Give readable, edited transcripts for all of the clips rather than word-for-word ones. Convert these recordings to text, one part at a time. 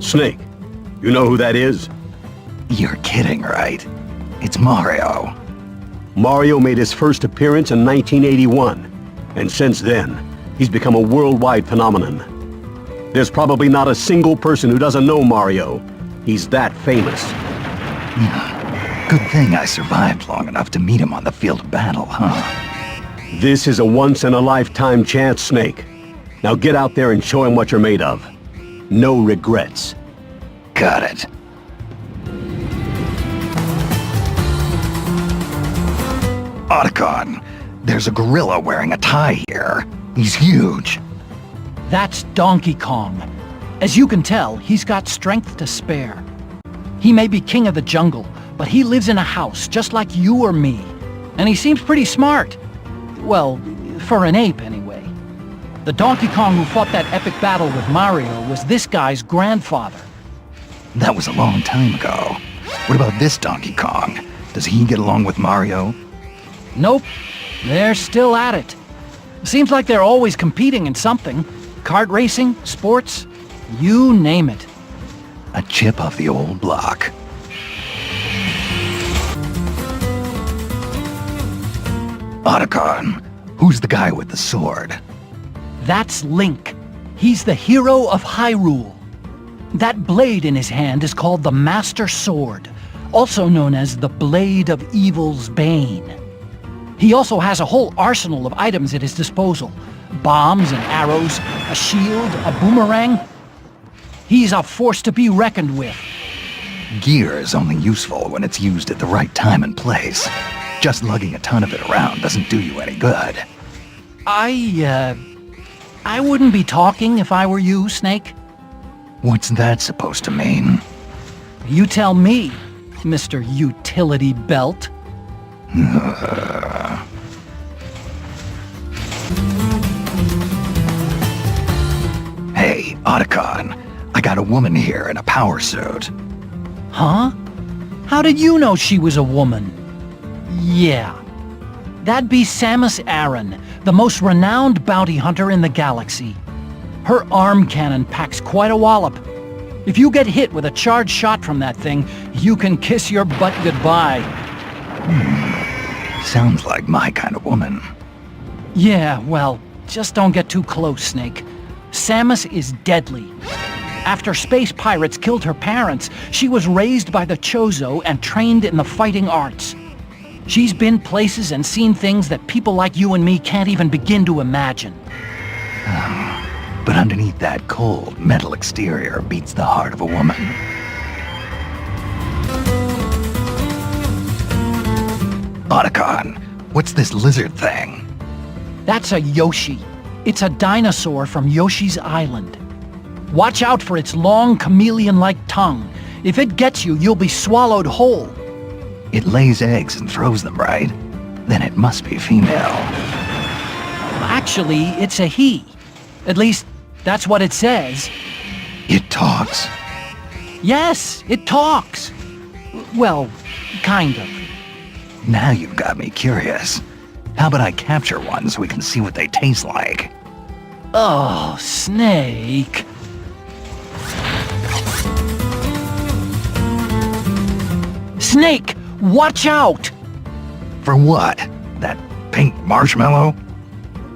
Snake, you know who that is? You're kidding, right? It's Mario. Mario made his first appearance in 1981, and since then, he's become a worldwide phenomenon. There's probably not a single person who doesn't know Mario. He's that famous. Good thing I survived long enough to meet him on the field of battle, huh? This is a once-in-a-lifetime chance, Snake. Now get out there and show him what you're made of. No regrets. Got it. Otacon, there's a gorilla wearing a tie here. He's huge. That's Donkey Kong. As you can tell, he's got strength to spare. He may be king of the jungle, but he lives in a house just like you or me. And he seems pretty smart. Well, for an ape anyway. The Donkey Kong who fought that epic battle with Mario was this guy's grandfather. That was a long time ago. What about this Donkey Kong? Does he get along with Mario? Nope. They're still at it. Seems like they're always competing in something. Kart racing, sports, you name it. A chip off the old block. Otacon, who's the guy with the sword? That's Link. He's the hero of Hyrule. That blade in his hand is called the Master Sword, also known as the Blade of Evil's Bane. He also has a whole arsenal of items at his disposal. Bombs and arrows, a shield, a boomerang. He's a force to be reckoned with. Gear is only useful when it's used at the right time and place. Just lugging a ton of it around doesn't do you any good. I wouldn't be talking if I were you, Snake. What's that supposed to mean? You tell me, Mr. Utility Belt. Hey, Otacon, I got a woman here in a power suit. Huh? How did you know she was a woman? Yeah. That'd be Samus Aran, the most renowned bounty hunter in the galaxy. Her arm cannon packs quite a wallop. If you get hit with a charged shot from that thing, you can kiss your butt goodbye. Sounds like my kind of woman. Yeah, well, just don't get too close, Snake. Samus is deadly. After space pirates killed her parents, she was raised by the Chozo and trained in the fighting arts. She's been places and seen things that people like you and me can't even begin to imagine. But underneath that cold, metal exterior beats the heart of a woman. Otacon, what's this lizard thing? That's a Yoshi. It's a dinosaur from Yoshi's Island. Watch out for its long chameleon-like tongue. If it gets you, you'll be swallowed whole. It lays eggs and throws them, right? Then it must be female. Actually, it's a he. At least, that's what it says. It talks. Yes, it talks. Well, kind of. Now you've got me curious. How about I capture one so we can see what they taste like? Oh, Snake. Snake, watch out! For what? That pink marshmallow?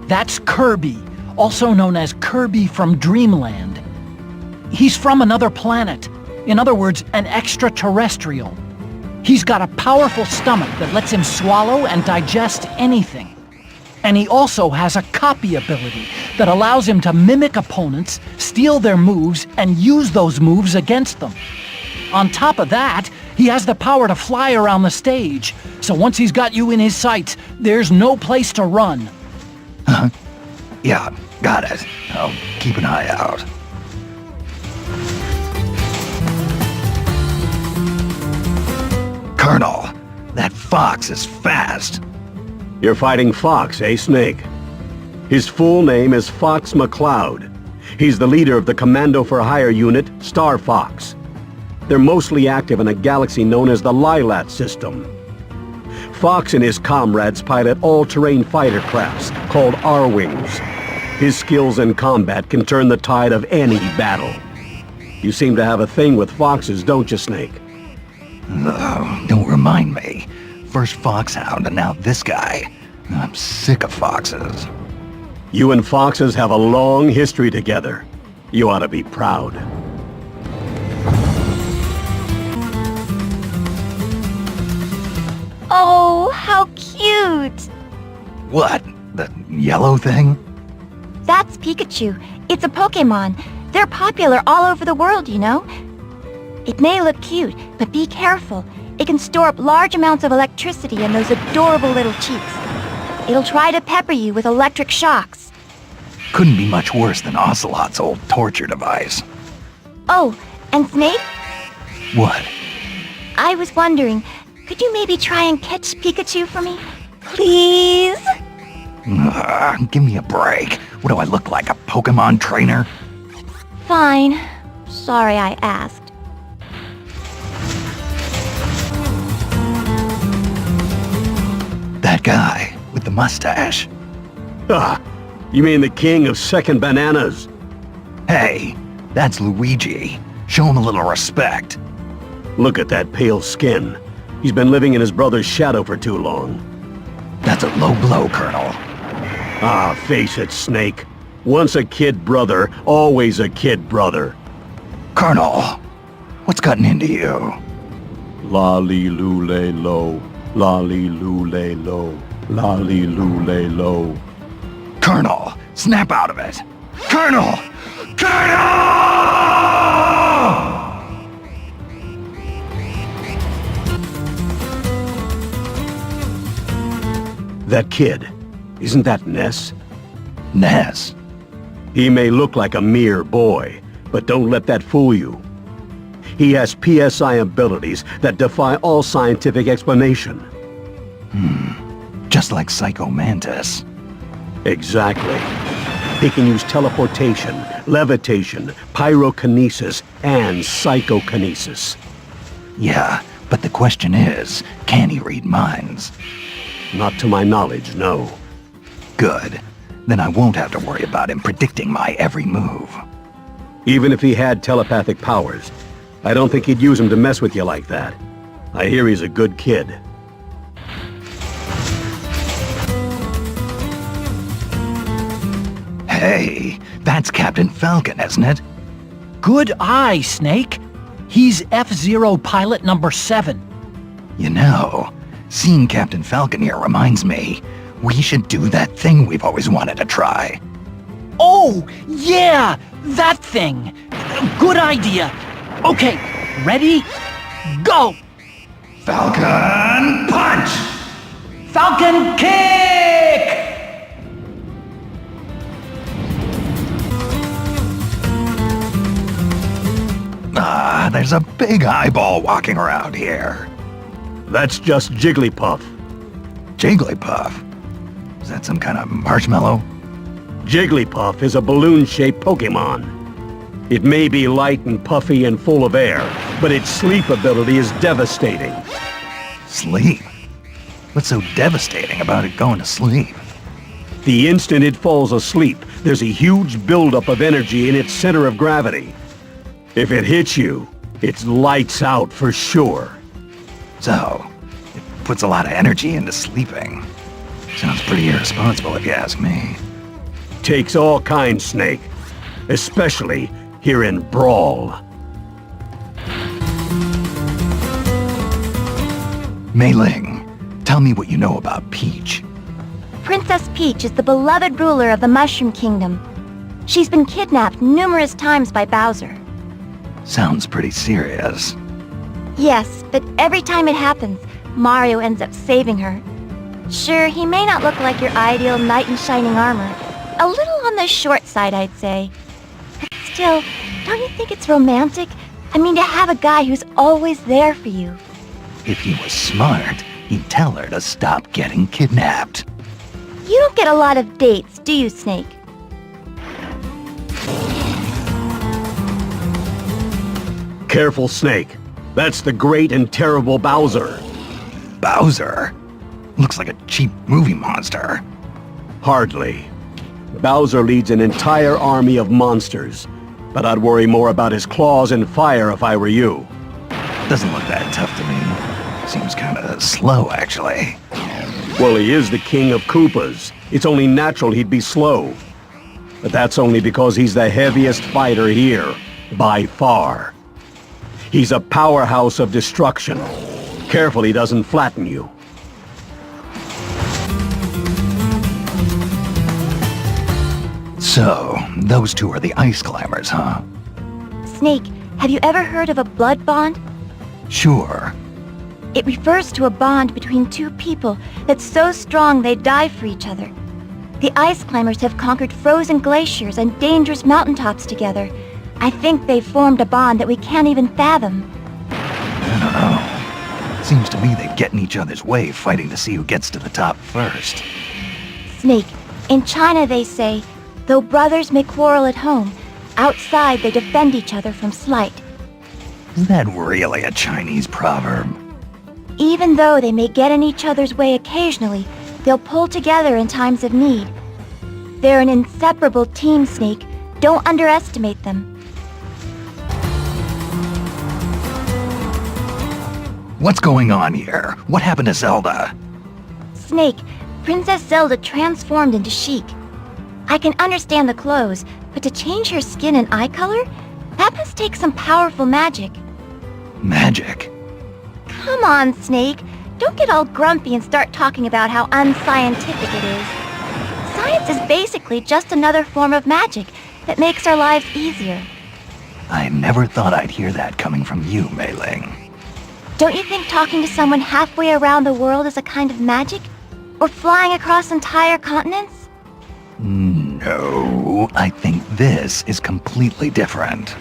That's Kirby, also known as Kirby from Dreamland. He's from another planet. In other words, an extraterrestrial. He's got a powerful stomach that lets him swallow and digest anything. And he also has a copy ability that allows him to mimic opponents, steal their moves, and use those moves against them. On top of that, he has the power to fly around the stage, so once he's got you in his sights, there's no place to run. Huh? Yeah, got it. I'll keep an eye out. Colonel, that fox is fast. You're fighting Fox, eh, Snake? His full name is Fox McCloud. He's the leader of the Commando for Hire unit, Star Fox. They're mostly active in a galaxy known as the Lilat system. Fox and his comrades pilot all-terrain fighter crafts called R-Wings. His skills in combat can turn the tide of any battle. You seem to have a thing with foxes, don't you, Snake? Oh, don't remind me. First Foxhound and now this guy. I'm sick of foxes. You and foxes have a long history together. You ought to be proud. Oh, how cute! What? The yellow thing? That's Pikachu. It's a Pokemon. They're popular all over the world, you know. It may look cute, but be careful. It can store up large amounts of electricity in those adorable little cheeks. It'll try to pepper you with electric shocks. Couldn't be much worse than Ocelot's old torture device. Oh, and Snake? What? I was wondering, could you maybe try and catch Pikachu for me? Please? Give me a break. What do I look like, a Pokemon trainer? Fine. Sorry I asked. That guy with the mustache. Ah, you mean the king of second bananas? Hey, that's Luigi. Show him a little respect. Look at that pale skin. He's been living in his brother's shadow for too long. That's a low blow, Colonel. Ah, face it, Snake. Once a kid brother, always a kid brother. Colonel, what's gotten into you? Lolly-loo-lay-lo, lolly-loo-lay-lo, lolly-loo-lay-lo. Colonel, snap out of it. Colonel! Colonel! That kid, isn't that Ness? Ness. He may look like a mere boy, but don't let that fool you. He has PSI abilities that defy all scientific explanation. Just like Psycho Mantis. Exactly. He can use teleportation, levitation, pyrokinesis, and psychokinesis. Yeah, but the question is, can he read minds? Not to my knowledge, no. Good. Then I won't have to worry about him predicting my every move. Even if he had telepathic powers, I don't think he'd use them to mess with you like that. I hear he's a good kid. Hey, that's Captain Falcon, isn't it? Good eye, Snake. He's F-Zero pilot number 7. You know, seeing Captain Falcon here reminds me, we should do that thing we've always wanted to try. Oh, yeah, that thing. Good idea. Okay, ready? Go! Falcon punch! Falcon kick! Ah, there's a big eyeball walking around here. That's just Jigglypuff. Jigglypuff? Is that some kind of marshmallow? Jigglypuff is a balloon-shaped Pokemon. It may be light and puffy and full of air, but its sleep ability is devastating. Sleep? What's so devastating about it going to sleep? The instant it falls asleep, there's a huge buildup of energy in its center of gravity. If it hits you, it's lights out for sure. So, it puts a lot of energy into sleeping. Sounds pretty irresponsible if you ask me. Takes all kinds, Snake. Especially here in Brawl. Mei Ling, tell me what you know about Peach. Princess Peach is the beloved ruler of the Mushroom Kingdom. She's been kidnapped numerous times by Bowser. Sounds pretty serious. Yes, but every time it happens, Mario ends up saving her. Sure, he may not look like your ideal knight in shining armor. A little on the short side, I'd say. But still, don't you think it's romantic? I mean, to have a guy who's always there for you. If he was smart, he'd tell her to stop getting kidnapped. You don't get a lot of dates, do you, Snake? Careful, Snake. That's the great and terrible Bowser. Bowser? Looks like a cheap movie monster. Hardly. Bowser leads an entire army of monsters. but I'd worry more about his claws and fire if I were you. Doesn't look that tough to me. Seems kinda slow, actually. Well, he is the king of Koopas. It's only natural he'd be slow. But that's only because he's the heaviest fighter here, by far. He's a powerhouse of destruction. Careful he doesn't flatten you. So, those two are the ice climbers, huh? Snake, have you ever heard of a blood bond? Sure. It refers to a bond between two people that's so strong they die for each other. The ice climbers have conquered frozen glaciers and dangerous mountaintops together. I think they've formed a bond that we can't even fathom. I don't know. Seems to me they'd get in each other's way fighting to see who gets to the top first. Snake, in China they say, though brothers may quarrel at home, outside they defend each other from slight. Is that really a Chinese proverb? Even though they may get in each other's way occasionally, they'll pull together in times of need. They're an inseparable team, Snake. Don't underestimate them. What's going on here? What happened to Zelda? Snake, Princess Zelda transformed into Sheik. I can understand the clothes, but to change her skin and eye color? That must take some powerful magic. Magic? Come on, Snake. Don't get all grumpy and start talking about how unscientific it is. Science is basically just another form of magic that makes our lives easier. I never thought I'd hear that coming from you, Mei Ling. Don't you think talking to someone halfway around the world is a kind of magic? Or flying across entire continents? No, I think this is completely different.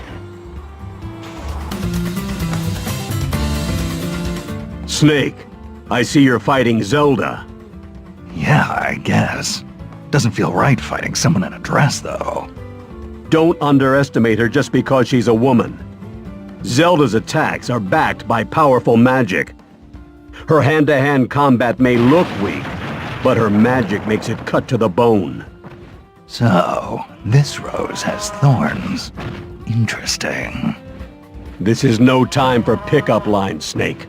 Snake, I see you're fighting Zelda. Yeah, I guess. Doesn't feel right fighting someone in a dress, though. Don't underestimate her just because she's a woman. Zelda's attacks are backed by powerful magic. Her hand-to-hand combat may look weak, but her magic makes it cut to the bone. So, this rose has thorns. Interesting. This is no time for pickup lines, Snake.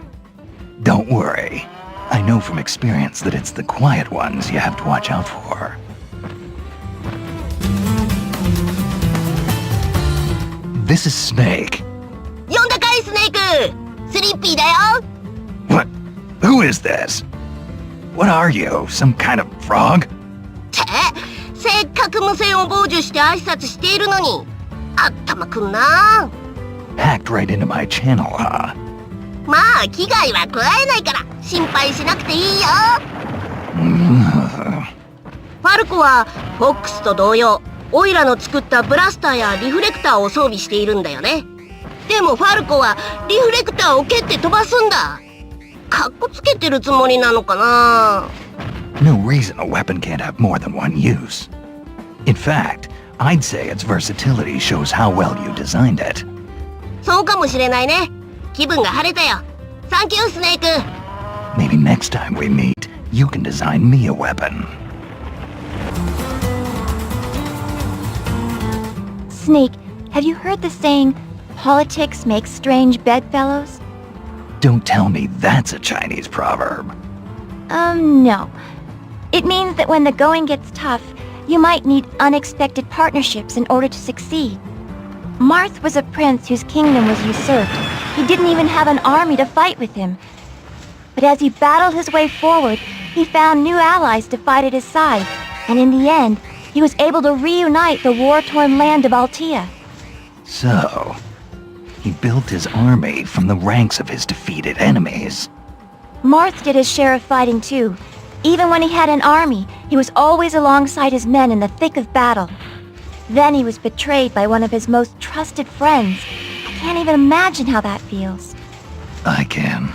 Don't worry. I know from experience that it's the quiet ones you have to watch out for. This is Snake. 呼んだかいスネークスリッピーだよ What? Who is this? What are you? Some kind of frog? ってせっかく無線を傍受して挨拶しているのに頭くんな Hacked right into my channel, huh? まあ危害は加えないから心配しなくていいよファルコはフォックスと同様オイラの作ったブラスターやリフレクターを装備しているんだよねでもファルコはリフレクターを蹴って飛ばすんだかっこつけてるつもりなのかな No reason a weapon can't have more than one use. In fact, I'd say its versatility shows how well you designed it. そうかもしれないね気分が晴れたよサンキュースネーク Maybe next time we meet, you can design me a weapon. Snake, have you heard the saying, politics makes strange bedfellows? Don't tell me that's a Chinese proverb. No. It means that when the going gets tough, you might need unexpected partnerships in order to succeed. Marth was a prince whose kingdom was usurped. He didn't even have an army to fight with him. But as he battled his way forward, he found new allies to fight at his side, and in the end, he was able to reunite the war-torn land of Altea. So, he built his army from the ranks of his defeated enemies. Marth did his share of fighting too. Even when he had an army, he was always alongside his men in the thick of battle. Then he was betrayed by one of his most trusted friends. I can't even imagine how that feels. I can.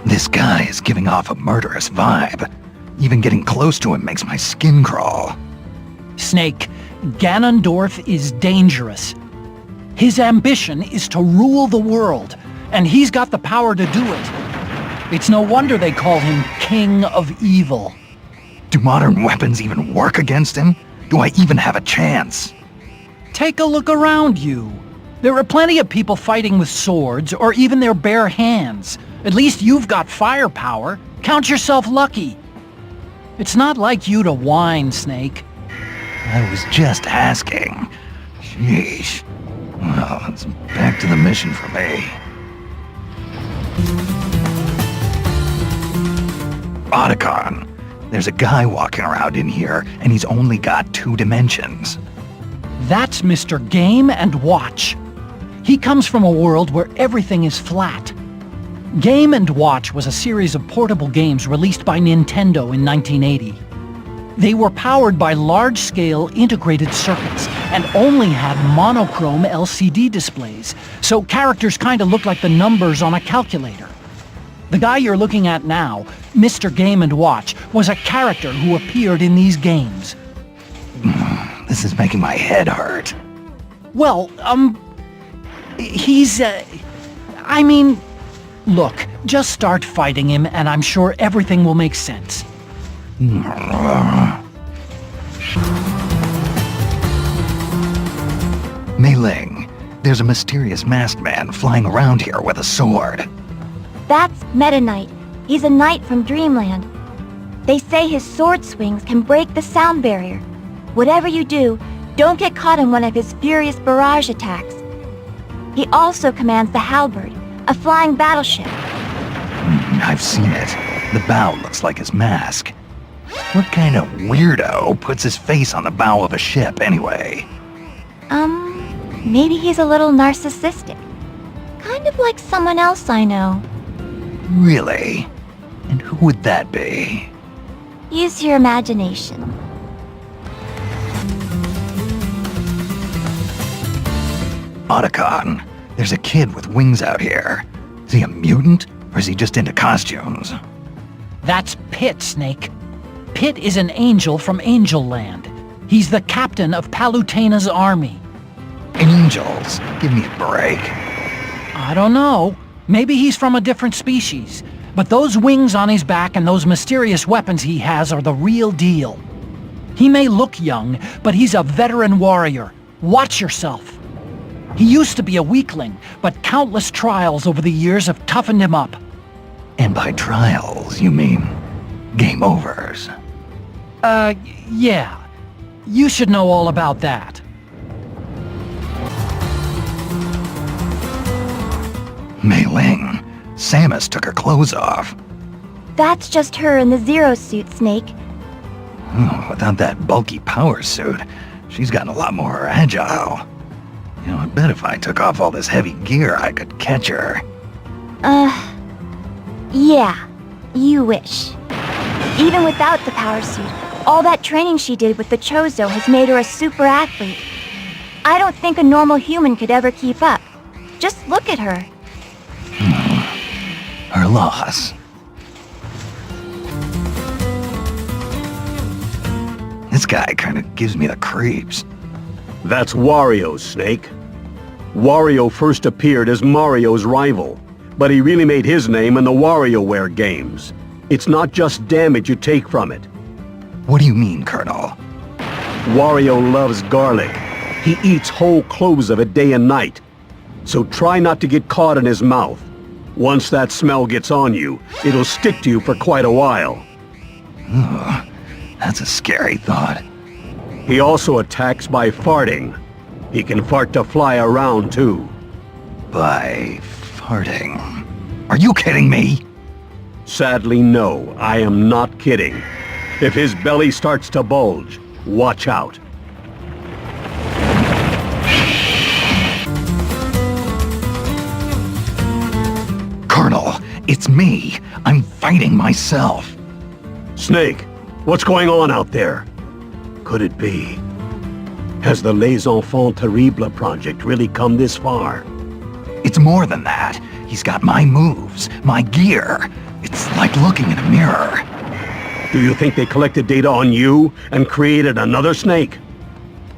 This guy is giving off a murderous vibe. Even getting close to him makes my skin crawl. Snake, Ganondorf is dangerous. His ambition is to rule the world, and he's got the power to do it. It's no wonder they call him King of Evil. Do modern weapons even work against him? Do I even have a chance? Take a look around you. There are plenty of people fighting with swords or even their bare hands. At least you've got firepower. Count yourself lucky. It's not like you to whine, Snake. I was just asking. Sheesh. Well, it's back to the mission for me. Otacon, there's a guy walking around in here, and he's only got 2 dimensions. That's Mr. Game & Watch. He comes from a world where everything is flat. Game & Watch was a series of portable games released by Nintendo in 1980. They were powered by large-scale integrated circuits and only had monochrome LCD displays, so characters kinda looked like the numbers on a calculator. The guy you're looking at now, Mr. Game & Watch, was a character who appeared in these games. This is making my head hurt. Well, he's, look, just start fighting him and I'm sure everything will make sense. Mei Ling, there's a mysterious masked man flying around here with a sword. That's Meta Knight. He's a knight from Dreamland. They say his sword swings can break the sound barrier. Whatever you do, don't get caught in one of his furious barrage attacks. He also commands the Halberd, a flying battleship. I've seen it. The bow looks like his mask. What kind of weirdo puts his face on the bow of a ship anyway? Maybe he's a little narcissistic. Kind of like someone else I know. Really? And who would that be? Use your imagination. Otacon, there's a kid with wings out here. Is he a mutant, or is he just into costumes? That's Pit, Snake. Pit is an angel from Angel Land. He's the captain of Palutena's army. Angels? Give me a break. I don't know. Maybe he's from a different species. But those wings on his back and those mysterious weapons he has are the real deal. He may look young, but he's a veteran warrior. Watch yourself. He used to be a weakling, but countless trials over the years have toughened him up. And by trials, you mean game overs? Yeah. You should know all about that. Mei Ling, Samus took her clothes off. That's just her in the Zero suit, Snake. Without that bulky power suit, she's gotten a lot more agile. You know, I bet if I took off all this heavy gear, I could catch her. Yeah. You wish. Even without the power suit, all that training she did with the Chozo has made her a super athlete. I don't think a normal human could ever keep up. Just look at her. Her loss. This guy kind of gives me the creeps. That's Wario, Snake. Wario first appeared as Mario's rival, but he really made his name in the WarioWare games. It's not just damage you take from it. What do you mean, Colonel? Wario loves garlic. He eats whole cloves of it day and night. So try not to get caught in his mouth. Once that smell gets on you, it'll stick to you for quite a while. Ugh, that's a scary thought. He also attacks by farting. He can fart to fly around, too. By farting? Are you kidding me? Sadly, no, I am not kidding. If his belly starts to bulge, watch out. Colonel, it's me. I'm fighting myself. Snake, what's going on out there? Could it be? Has the Les Enfants Terribles project really come this far? It's more than that. He's got my moves, my gear. It's like looking in a mirror. Do you think they collected data on you and created another Snake?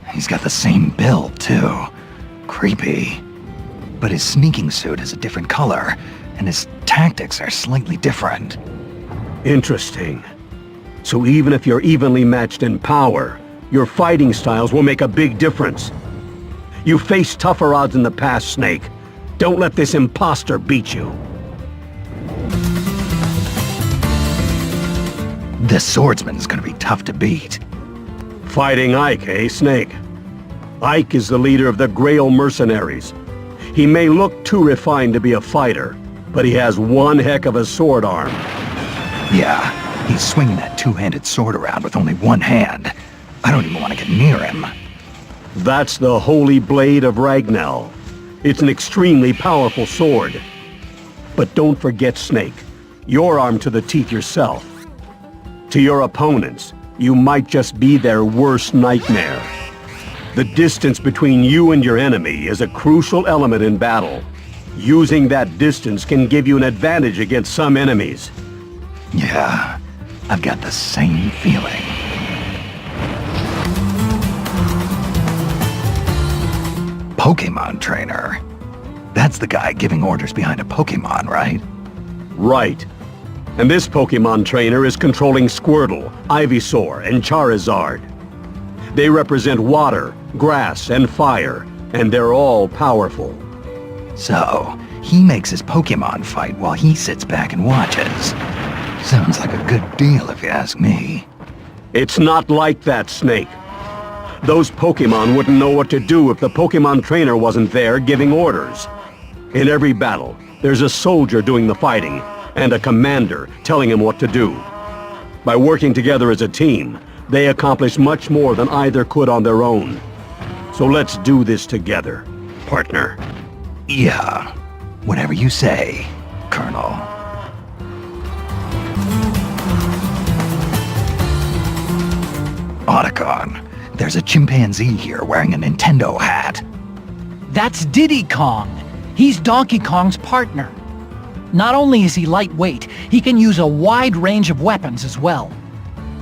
He's got the same build, too. Creepy. But his sneaking suit is a different color, and his tactics are slightly different. Interesting. So even if you're evenly matched in power, your fighting styles will make a big difference. You faced tougher odds in the past, Snake. Don't let this imposter beat you. This swordsman's gonna be tough to beat. Fighting Ike, eh, Snake? Ike is the leader of the Grail mercenaries. He may look too refined to be a fighter, but he has one heck of a sword arm. Yeah, he's swinging that two-handed sword around with only one hand. I don't even want to get near him. That's the Holy Blade of Ragnell. It's an extremely powerful sword. But don't forget, Snake, you're armed to the teeth yourself. To your opponents, you might just be their worst nightmare. The distance between you and your enemy is a crucial element in battle. Using that distance can give you an advantage against some enemies. Yeah, I've got the same feeling. Pokemon trainer. That's the guy giving orders behind a Pokemon, right? Right. And this Pokemon trainer is controlling Squirtle, Ivysaur, and Charizard. They represent water, grass, and fire, and they're all powerful. So, he makes his Pokemon fight while he sits back and watches. Sounds like a good deal if you ask me. It's not like that, Snake. Those Pokemon wouldn't know what to do if the Pokemon trainer wasn't there giving orders. In every battle, there's a soldier doing the fighting, and a commander telling him what to do. By working together as a team, they accomplish much more than either could on their own. So let's do this together, partner. Yeah, whatever you say, Colonel. Otacon, there's a chimpanzee here wearing a Nintendo hat. That's Diddy Kong. He's Donkey Kong's partner. Not only is he lightweight, he can use a wide range of weapons as well.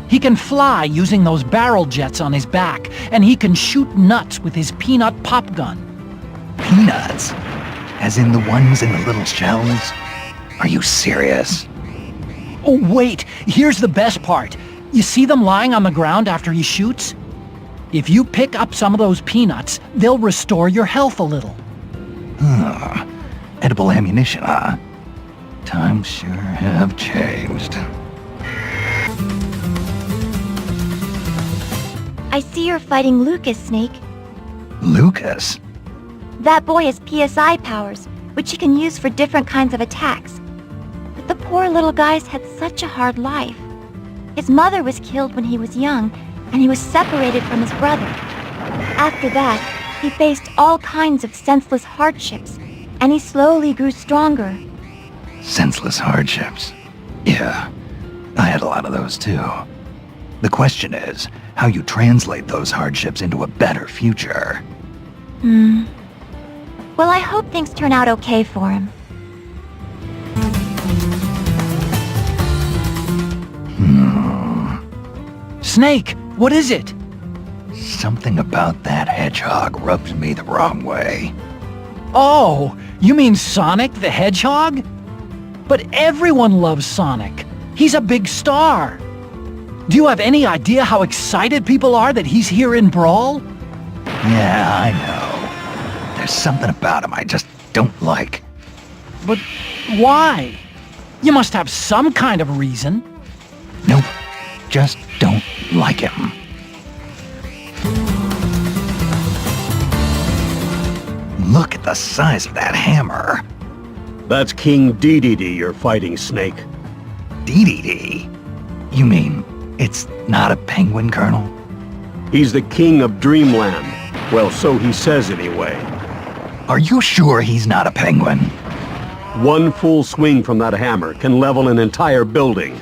He can fly using those barrel jets on his back, and he can shoot nuts with his peanut pop gun. Peanuts? As in the ones in the little shells? Are you serious? Oh, wait, here's the best part. You see them lying on the ground after he shoots? If you pick up some of those peanuts, they'll restore your health a little. Edible ammunition, huh? Times sure have changed. I see you're fighting Lucas, Snake. Lucas? That boy has PSI powers, which he can use for different kinds of attacks. But the poor little guy's had such a hard life. His mother was killed when he was young, and he was separated from his brother. After that, he faced all kinds of senseless hardships, and he slowly grew stronger. Senseless hardships. Yeah, I had a lot of those too. The question is, how you translate those hardships into a better future. Well, I hope things turn out okay for him. Snake, what is it? Something about that hedgehog rubs me the wrong way. Oh, you mean Sonic the Hedgehog? But everyone loves Sonic. He's a big star. Do you have any idea how excited people are that he's here in Brawl? Yeah, I know. There's something about him I just don't like. But why? You must have some kind of reason. Nope, just don't like him. Look at the size of that hammer. That's King Dedede you're fighting, Snake. Dedede? You mean it's not a penguin, Colonel? He's the king of Dreamland. Well, so he says anyway. Are you sure he's not a penguin? One full swing from that hammer can level an entire building.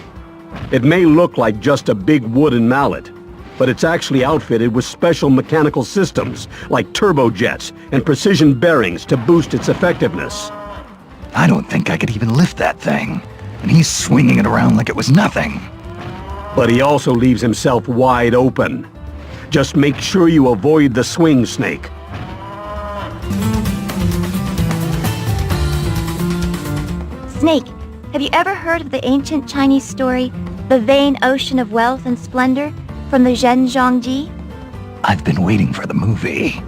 It may look like just a big wooden mallet, but it's actually outfitted with special mechanical systems like turbojets and precision bearings to boost its effectiveness. I don't think I could even lift that thing, and he's swinging it around like it was nothing. But he also leaves himself wide open. Just make sure you avoid the swing, Snake. Snake, have you ever heard of the ancient Chinese story, The vain ocean of wealth and splendor from the Zhenzhongji? I've been waiting for the movie.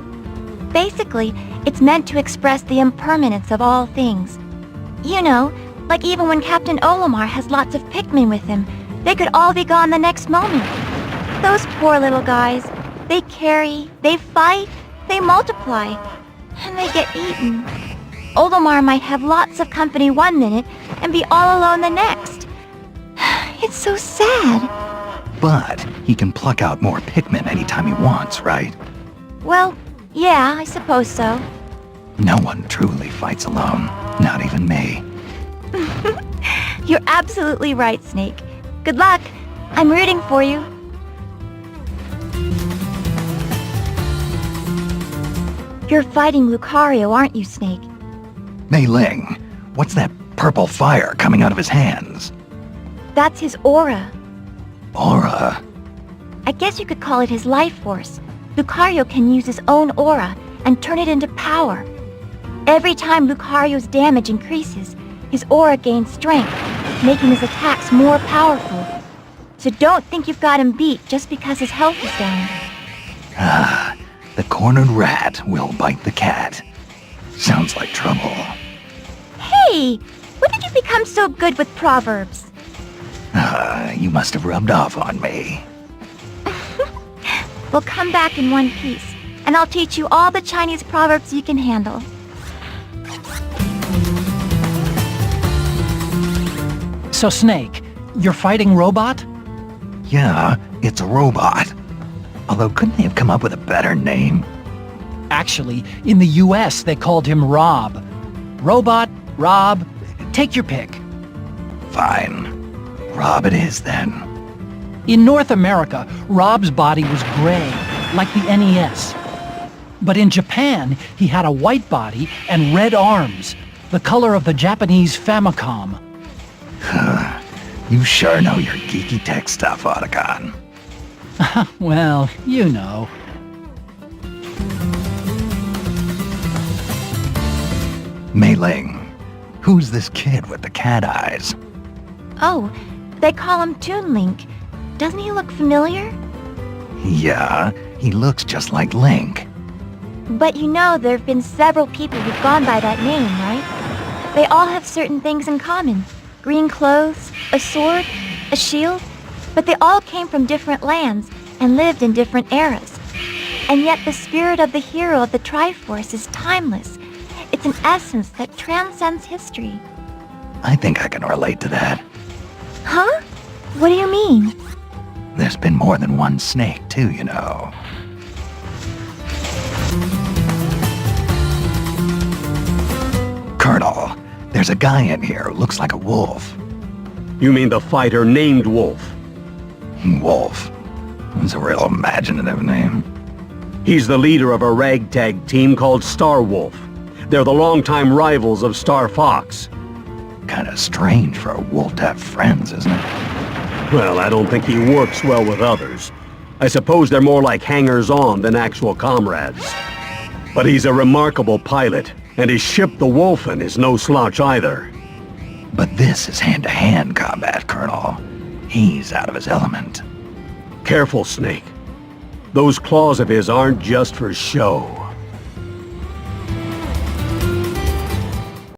Basically, it's meant to express the impermanence of all things. You know, like even when Captain Olimar has lots of Pikmin with him, they could all be gone the next moment. Those poor little guys, they carry, they fight, they multiply, and they get eaten. Olimar might have lots of company one minute and be all alone the next. It's so sad. But he can pluck out more Pikmin anytime he wants, right? Well, yeah, I suppose so. No one truly fights alone, not even me. You're absolutely right, Snake. Good luck. I'm rooting for you. You're fighting Lucario, aren't you, Snake? Mei Ling, what's that purple fire coming out of his hands? That's his aura. Aura? I guess you could call it his life force. Lucario can use his own aura and turn it into power. Every time Lucario's damage increases, his aura gains strength, making his attacks more powerful. So don't think you've got him beat just because his health is down. Ah, the cornered rat will bite the cat. Sounds like trouble. Hey! When did you become so good with proverbs? You must have rubbed off on me. We'll come back in one piece, and I'll teach you all the Chinese proverbs you can handle. So, Snake, you're fighting Robot? Yeah, it's a robot. Although, couldn't they have come up with a better name? Actually, in the US, they called him Rob. Robot, Rob, take your pick. Fine. Rob it is, then. In North America, Rob's body was gray, like the NES. But in Japan, he had a white body and red arms, the color of the Japanese Famicom. You sure know your geeky tech stuff, Otacon. Well, you know. Mei Ling, who's this kid with the cat eyes? Oh, they call him Toon Link. Doesn't he look familiar? Yeah, he looks just like Link. But you know there have been several people who've gone by that name, right? They all have certain things in common. Green clothes, a sword, a shield. But they all came from different lands and lived in different eras. And yet the spirit of the hero of the Triforce is timeless. It's an essence that transcends history. I think I can relate to that. Huh? What do you mean? There's been more than one snake, too, you know. Colonel, there's a guy in here who looks like a wolf. You mean the fighter named Wolf? Wolf. That's a real imaginative name. He's the leader of a ragtag team called Star Wolf. They're the longtime rivals of Star Fox. Kinda strange for a wolf to have friends, isn't it? Well, I don't think he works well with others. I suppose they're more like hangers-on than actual comrades. But he's a remarkable pilot, and his ship, the Wolfen, is no slouch either. But this is hand-to-hand combat, Colonel. He's out of his element. Careful, Snake. Those claws of his aren't just for show.